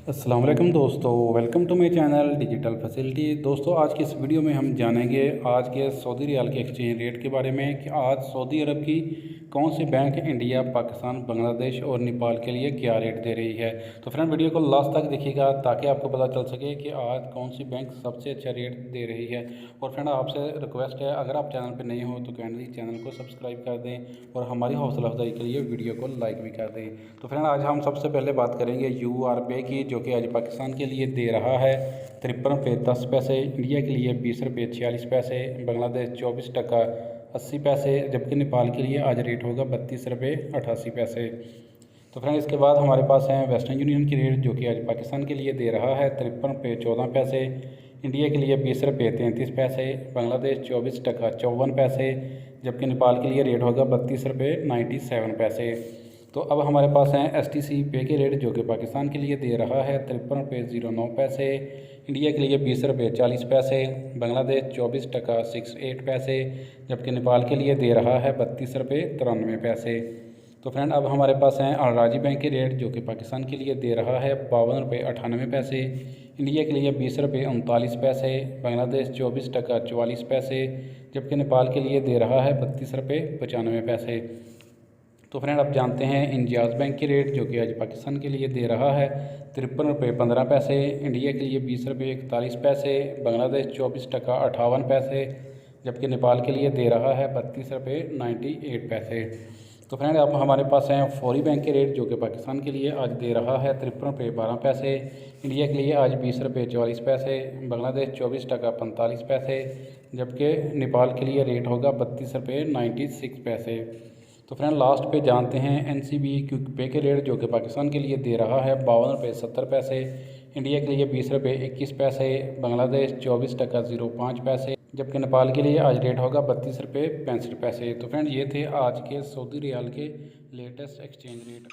अस्सलाम वालेकुम दोस्तों, welcome to my channel digital facility. दोस्तों, आज की इस वीडियो में हम जानेंगे आज के सऊदी रियाल के एक्सचेंज रेट के बारे में कि आज सऊदी अरब की कौन सी बैंक इंडिया, पाकिस्तान, बांग्लादेश और नेपाल के लिए क्या रेट दे रही है। तो फ्रेंड, वीडियो को लास्ट तक देखिएगा ताकि आपको पता चल सके कि आज कौन सी बैंक सबसे अच्छा रेट दे रही है। और फ्रेंड, आपसे रिक्वेस्ट है, अगर आप चैनल पर नए हो तो काइंडली चैनल को सब्सक्राइब कर दें और हमारी हौसला अफजाई के लिए वीडियो को लाइक भी कर दें। तो फ्रेंड, आज हम सबसे पहले बात करेंगे URP की, जो कि आज पाकिस्तान के लिए दे रहा है 53 रुपये 10 पैसे, इंडिया के लिए 20 रुपये 46 पैसे, बांग्लादेश 24 टका 80 पैसे, जबकि नेपाल के लिए आज रेट होगा 32 रुपये 88 पैसे। तो फ्रेंड, इसके बाद हमारे पास है वेस्टर्न यूनियन की रेट, जो कि आज पाकिस्तान के लिए दे रहा है 53 रुपये 14 पैसे, इंडिया के लिए 20 रुपये 33 पैसे, बांग्लादेश 24 टका 54 पैसे, जबकि नेपाल के लिए रेट होगा 32 रुपये 97 पैसे। तो अब हमारे पास हैं STC पे के रेट, जो कि पाकिस्तान के लिए दे रहा है 53 रुपये 09 पैसे, इंडिया के लिए 20 रुपये 40 पैसे, बांग्लादेश 24 टका 68 पैसे, जबकि नेपाल के लिए दे रहा है 32 रुपये 93 पैसे। तो फ्रेंड, अब हमारे पास हैं अलराजी बैंक के रेट, जो कि पाकिस्तान के लिए दे रहा है 52 रुपये 98 पैसे, इंडिया के लिए 20 रुपये 39 पैसे, बांग्लादेश 24 टका 44 पैसे, जबकि नेपाल के लिए दे रहा है 32 रुपये 95 पैसे। तो फ्रेंड, अब जानते हैं इंजाज बैंक की रेट, जो कि आज पाकिस्तान के लिए दे रहा है 53 रुपये 15 पैसे, इंडिया के लिए 20 रुपये 41 पैसे, बांग्लादेश 24 टका 58 पैसे, जबकि नेपाल के लिए दे रहा है 32 रुपये 98 पैसे। तो फ्रेंड, अब हमारे पास हैं फौरी बैंक के रेट, जो कि पाकिस्तान के लिए आज दे रहा है 53 रुपये 12 पैसे, इंडिया के लिए आज 20 रुपये 44 पैसे, बांग्लादेश 24 टका 45 पैसे, जबकि नेपाल के लिए रेट होगा 32 रुपये 96 पैसे। तो फ्रेंड, लास्ट पे जानते हैं NCB क्विक पे के रेट, जो कि पाकिस्तान के लिए दे रहा है 52 रुपये 70 पैसे, इंडिया के लिए 20 रुपये 21 पैसे, बांग्लादेश 24 टका 05 पैसे, जबकि नेपाल के लिए आज रेट होगा 32 रुपये 65 पैसे। तो फ्रेंड, ये थे आज के सऊदी रियाल के लेटेस्ट एक्सचेंज रेट।